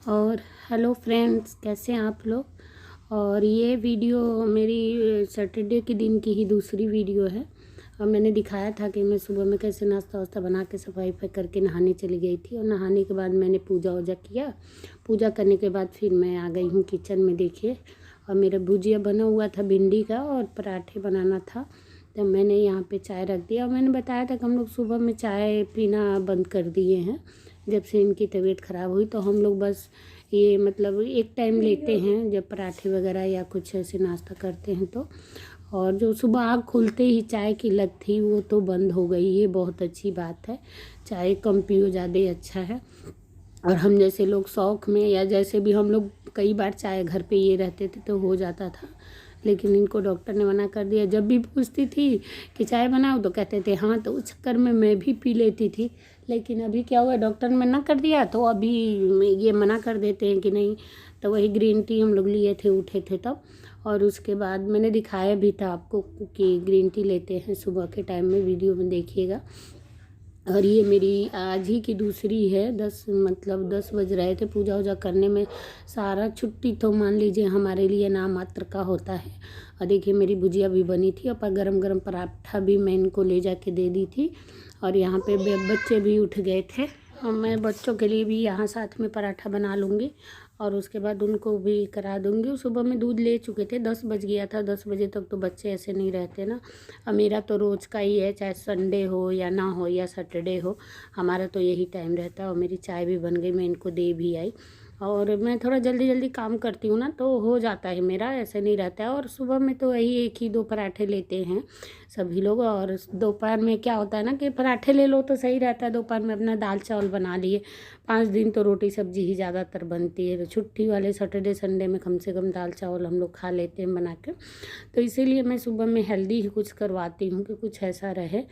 और hello friends, कैसे हैं आप लोग। और ये वीडियो मेरी सैटरडे के दिन की ही दूसरी वीडियो है। और मैंने दिखाया था कि मैं सुबह में कैसे नाश्ता वास्ता बना के सफाई वफाई करके नहाने चली गई थी। और नहाने के बाद मैंने पूजा वूजा किया। पूजा करने के बाद फिर मैं आ गई हूँ किचन में। देखिए, और मेरा भुजिया बना हुआ था भिंडी का, और पराठे बनाना था। तो मैंने यहाँ पे चाय रख दिया। और मैंने बताया था कि हम लोग सुबह में चाय पीना बंद कर दिए हैं जब से इनकी तबीयत ख़राब हुई। तो हम लोग बस ये मतलब एक टाइम लेते हैं जब पराठे वगैरह या कुछ ऐसे नाश्ता करते हैं तो। और जो सुबह आँख खुलते ही चाय की लत थी वो तो बंद हो गई। ये बहुत अच्छी बात है। चाय कम पियो, ज़्यादा अच्छा है। और हम जैसे लोग शौक में या जैसे भी हम लोग कई बार चाय घर पे ये रहते थे तो हो जाता था, लेकिन इनको डॉक्टर ने मना कर दिया। जब भी पूछती थी कि चाय बनाओ तो कहते थे हाँ, तो उस चक्कर में मैं भी पी लेती थी। लेकिन अभी क्या हुआ, डॉक्टर ने मना कर दिया तो अभी ये मना कर देते हैं कि नहीं। तो वही ग्रीन टी हम लोग लिए थे, उठे थे तब। और उसके बाद मैंने दिखाया भी था आपको कि ग्रीन टी लेते हैं सुबह के टाइम में, वीडियो में देखिएगा। और ये मेरी आज ही की दूसरी है। 10 बज रहे थे पूजा वूजा करने में। सारा छुट्टी तो मान लीजिए हमारे लिए नाम मात्र का होता है। और देखिए मेरी भुजिया भी बनी थी, और गरम गरम पराठा भी मैं इनको ले जाके दे दी थी। और यहाँ पे बच्चे भी उठ गए थे, और मैं बच्चों के लिए भी यहाँ साथ में पराठा बना लूँगी। और उसके बाद उनको भी करा दूँगी। सुबह में दूध ले चुके थे, 10 बज गया था। 10 बजे तक तो बच्चे ऐसे नहीं रहते ना। और मेरा तो रोज़ का ही है, चाहे संडे हो या ना हो या सैटरडे हो, हमारा तो यही टाइम रहता है। और मेरी चाय भी बन गई, मैं इनको दे भी आई। और मैं थोड़ा जल्दी जल्दी काम करती हूँ ना, तो हो जाता है मेरा, ऐसे नहीं रहता है। और सुबह में तो वही 1 ही 2 पराठे लेते हैं सभी लोग। और दोपहर में क्या होता है ना कि पराठे ले लो तो सही रहता है। दोपहर में अपना दाल चावल बना लिए। 5 दिन तो रोटी सब्जी ही ज़्यादातर बनती है। तो छुट्टी वाले सैटरडे संडे में कम से कम दाल चावल हम लोग खा लेते हैं बना के। तो इसीलिए मैं सुबह में हेल्दी ही कुछ करवाती हूँ कि कुछ ऐसा रहे।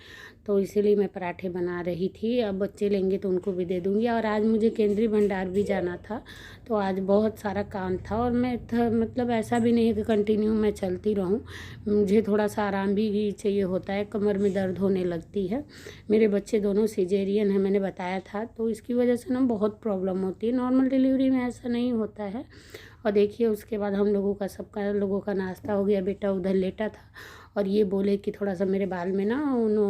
तो इसीलिए मैं पराठे बना रही थी। अब बच्चे लेंगे तो उनको भी दे दूँगी। और आज मुझे केंद्रीय भंडार भी जाना था, तो आज बहुत सारा काम था। और मैं मतलब ऐसा भी नहीं है कि कंटिन्यू मैं चलती रहूँ। मुझे थोड़ा सा आराम भी चाहिए होता है, कमर में दर्द होने लगती है। मेरे बच्चे दोनों सिजेरियन हैं, मैंने बताया था। तो इसकी वजह से ना बहुत प्रॉब्लम होती है। नॉर्मल डिलीवरी में ऐसा नहीं होता है। और देखिए उसके बाद हम लोगों का सबका लोगों का नाश्ता हो गया। बेटा उधर लेटा था, और ये बोले कि थोड़ा सा मेरे बाल में ना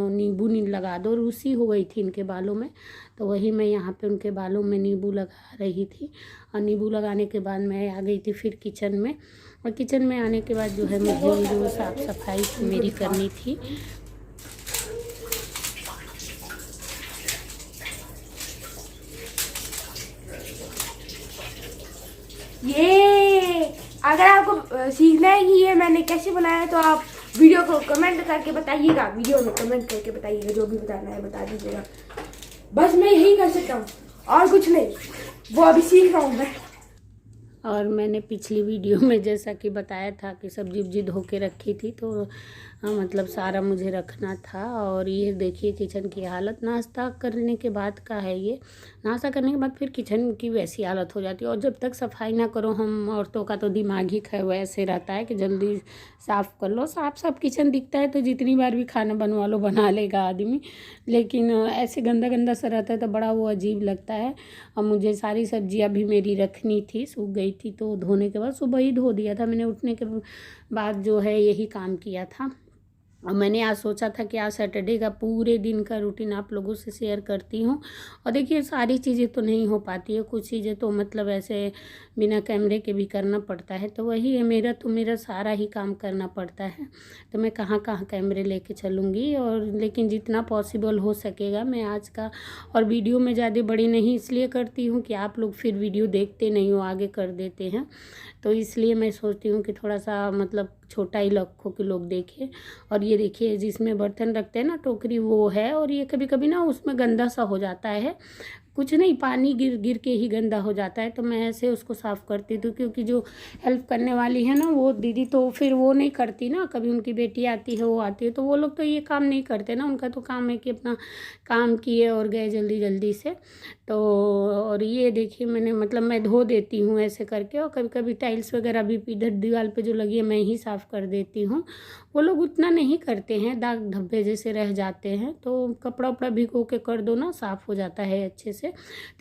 नींबू लगा दो। रूसी हो गई थी इनके बालों में, तो वही मैं यहाँ पे उनके बालों में नींबू लगा रही थी। और नींबू लगाने के बाद मैं आ गई थी फिर किचन में। और किचन में आने के बाद जो है मुझे जो साफ़ सफाई मेरी करनी थी। ये अगर आपको सीखना है कि ये मैंने कैसे बनाया है तो आप वीडियो को कमेंट करके बताइएगा। वीडियो में कमेंट करके बताइएगा, जो भी बताना है बता दीजिएगा। बस मैं यही कर सकता हूँ और कुछ नहीं, वो अभी सीख रहा हूँ मैं। और मैंने पिछली वीडियो में जैसा कि बताया था कि सब्जी उब्जी धो के रखी थी, तो मतलब सारा मुझे रखना था। और ये देखिए किचन की हालत नाश्ता करने के बाद का है। ये नाश्ता करने के बाद फिर किचन की वैसी हालत हो जाती है। और जब तक सफाई ना करो, हम औरतों का तो दिमाग ही वैसे रहता है कि जल्दी साफ़ कर लो। साफ साफ किचन दिखता है तो जितनी बार भी खाना बनवा लो, बना लेगा आदमी। लेकिन ऐसे गंदा गंदा सा रहता है तो बड़ा वो अजीब लगता है। और मुझे सारी सब्जियां भी मेरी रखनी थी, सूख गई थी, तो धोने के बाद सुबह ही धो दिया था मैंने। उठने के बाद जो है यही काम किया था। और मैंने आज सोचा था कि आज सैटरडे का पूरे दिन का रूटीन आप लोगों से शेयर करती हूँ। और देखिए सारी चीज़ें तो नहीं हो पाती है, कुछ चीज़ें तो मतलब ऐसे बिना कैमरे के भी करना पड़ता है। तो वही है, मेरा सारा ही काम करना पड़ता है। तो मैं कहाँ कहाँ कैमरे लेके चलूँगी। और लेकिन जितना पॉसिबल हो सकेगा मैं आज का। और वीडियो में ज़्यादा बड़ी नहीं इसलिए करती हूँ कि आप लोग फिर वीडियो देखते नहीं हो, आगे कर देते हैं। तो इसलिए मैं सोचती हूँ कि थोड़ा सा मतलब छोटा ही रखो कि लोग देखें। और ये देखिए जिसमें बर्तन रखते हैं ना, टोकरी, वो है। और ये कभी कभी ना उसमें गंदा सा हो जाता है, कुछ नहीं, पानी गिर गिर के ही गंदा हो जाता है। तो मैं ऐसे उसको साफ़ करती थी, क्योंकि जो हेल्प करने वाली है ना वो दीदी, तो फिर वो नहीं करती ना। कभी उनकी बेटी आती है, वो आती है, तो वो लोग तो ये काम नहीं करते ना। उनका तो काम है कि अपना काम किए और गए जल्दी जल्दी से। तो और ये देखिए मैंने मतलब मैं धो देती हूँ ऐसे करके। और कभी कभी टाइल्स वगैरह भी इधर दीवार पे जो लगी है मैं ही साफ़ कर देती हूँ। वो लोग उतना नहीं करते हैं, दाग धब्बे जैसे रह जाते हैं। तो कपड़ा उपड़ा भिगो के कर दो ना, साफ़ हो जाता है अच्छे से। से,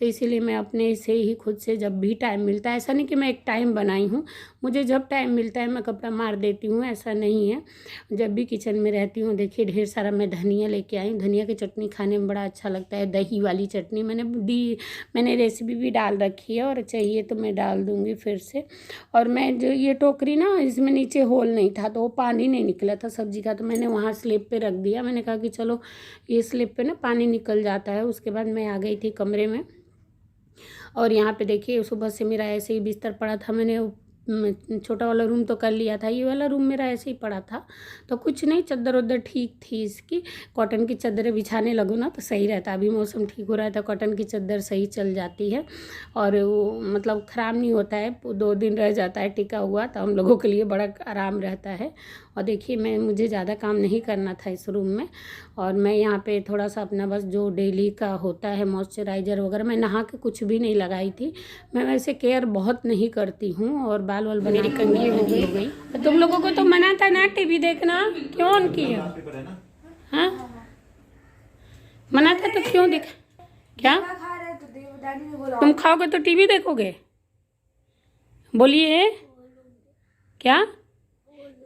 तो इसीलिए मैं अपने से ही खुद से जब भी टाइम मिलता है, ऐसा नहीं कि मैं एक टाइम बनाई हूँ, मुझे जब टाइम मिलता है मैं कपड़ा मार देती हूँ, ऐसा नहीं है। जब भी किचन में रहती हूँ, देखिए ढेर सारा मैं धनिया लेके आई हूँ। धनिया की चटनी खाने में बड़ा अच्छा लगता है, दही वाली चटनी मैंने रेसिपी भी डाल रखी है, और चाहिए तो मैं डाल दूँगी फिर से। और मैं जो ये टोकरी ना, इसमें नीचे होल नहीं था तो वो पानी नहीं निकला था सब्जी का, तो मैंने वहाँ स्लैब पे रख दिया। मैंने कहा कि चलो ये स्लैब पे ना पानी निकल जाता है। उसके बाद मैं आ गई थी कमरे में, और यहाँ पे देखिए सुबह से मेरा ऐसे ही बिस्तर पड़ा था। मैंने छोटा वाला रूम तो कर लिया था, ये वाला रूम मेरा ऐसे ही पड़ा था, तो कुछ नहीं, चादर उधर ठीक थी इसकी। कॉटन की चादरें बिछाने लगो ना तो सही रहता, अभी मौसम ठीक हो रहा है तो कॉटन की चादर सही चल जाती है, और वो मतलब ख़राब नहीं होता है, 2 दिन रह जाता है टिका हुआ, तो हम लोगों के लिए बड़ा आराम रहता है। और देखिए मुझे ज़्यादा काम नहीं करना था इस रूम में, और मैं यहाँ पे थोड़ा सा अपना बस जो डेली का होता है मॉइस्चराइज़र वगैरह, मैं नहा के कुछ भी नहीं लगाई थी। मैं वैसे केयर बहुत नहीं करती हूँ, और बाल वाल मेरी कंघी हो गई। तो तुम लोगों को तो मना था ना टीवी देखना, क्यों ऑन किया? हाँ मना था तो क्यों देख? क्या तुम खाओगे तो टीवी देखोगे? बोलिए क्या?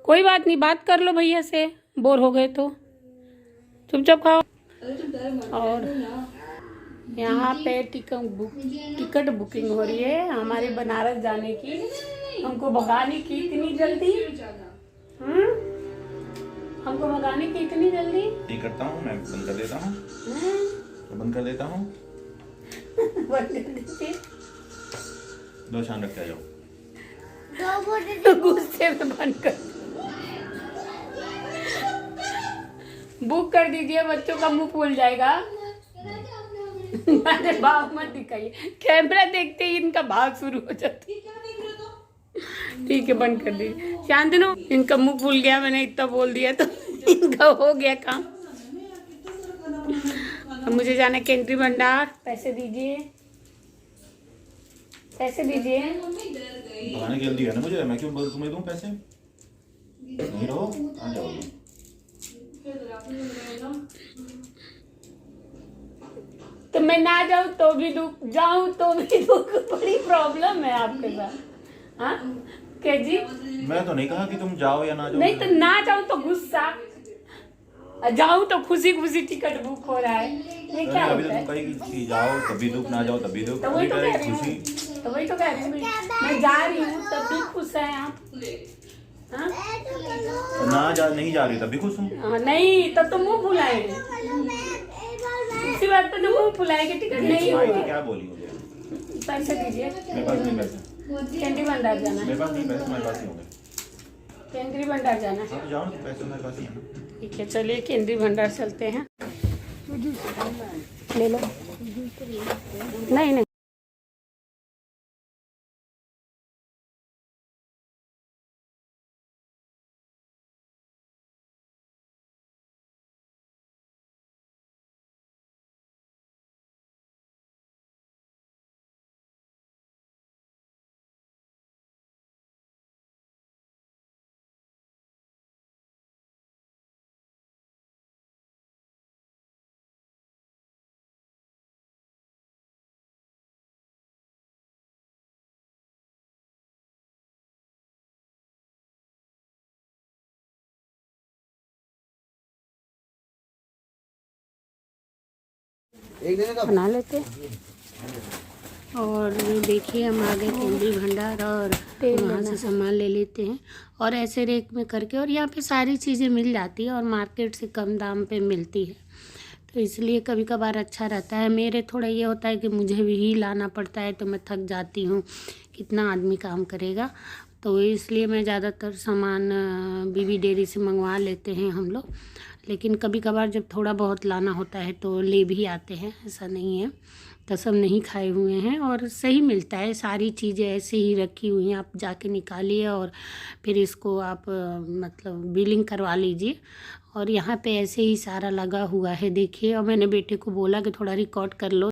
कोई बात नहीं, बात कर लो भैया से, बोर हो गए तो चुपचाप खाओ। और यहाँ पे टिकट बुकिंग हो रही है हमारे बनारस जाने की। हमको भगाने की इतनी जल्दी, हमको भगाने की इतनी जल्दी। नहीं करता हूँ मैं, बंद कर देता हूँ, तो बंद कर देता हूँ। बंद कर देते, 2 शान रख के आ जाओ। तो गुस्से में बंद कर, बुक कर दीजिए, बच्चों का मुंह फूल जाएगा। अरे भाव मत दिखाइए, कैमरा देखते ही इनका भाव शुरू हो जाता है। ठीक है बंद कर दीजिए। शांतनु, इनका मुंह फूल गया, मैंने इतना बोल दिया तो इनका हो गया काम। अब मुझे जाना केंद्रीय भंडार, पैसे दीजिए, पैसे दीजिए। भगाने की जल्दी है ना मुझे, मैं क्यों तुम्हें दूं पैसे? नहीं रहो, आ जाओ। तो मैं ना जाऊँ तो भी दुख, जाऊँ तो भी दुख, बड़ी प्रॉब्लम है आपके साथ। हाँ क्या जी? मैं तो नहीं कहा कि तुम जाओ या ना जाओ। नहीं तो ना जाऊँ तो गुस्सा, जाऊँ तो खुशी खुशी टिकट बुक हो रहा है, ये क्या अभी होता तो है? तुम कही कि जाओ तभी दुख, ना जाओ तभी दुख। तो वही तो कह रही हूँ, खुशी, तो वही तो कह रही हूँ, मैं जा रही हूँ तब भी खुश है आप। हाँ? नहीं जा रही तभी खुश हूँ। नहीं तब तो मुंह फुलाएंगे, इसी बात पे तो मुंह फुलाएंगे, टिकट नहीं हुआ। क्या बोली मुझे? पैसे दीजिए, मेरे पास नहीं पैसे, केंद्रीय भंडार जाना है। मेरे पास नहीं पैसे, तुम्हारे पास ही होंगे। केंद्रीय भंडार जाना है। हाँ जाओ ना, पैसे मेरे पास ही है ना। ठीक है चलिए केंद्रीय भंडार चलते हैं। ले लो, नहीं नहीं बना लेते। और देखिए हम आ गए केंद्रीय भंडार, और वहाँ से सामान ले लेते हैं, और ऐसे रेक में करके, और यहाँ पे सारी चीज़ें मिल जाती है और मार्केट से कम दाम पे मिलती है, तो इसलिए कभी कभार अच्छा रहता है। मेरे थोड़ा ये होता है कि मुझे भी ही लाना पड़ता है, तो मैं थक जाती हूँ, कितना आदमी काम करेगा, तो इसलिए मैं ज़्यादातर सामान बीबी डेयरी से मंगवा लेते हैं हम लोग। लेकिन कभी कभार जब थोड़ा बहुत लाना होता है तो ले भी आते हैं, ऐसा नहीं है। कसम नहीं खाए हुए हैं, और सही मिलता है, सारी चीज़ें ऐसे ही रखी हुई हैं, आप जाके निकालिए और फिर इसको आप मतलब बिलिंग करवा लीजिए। और यहाँ पे ऐसे ही सारा लगा हुआ है देखिए, और मैंने बेटे को बोला कि थोड़ा रिकॉर्ड कर लो।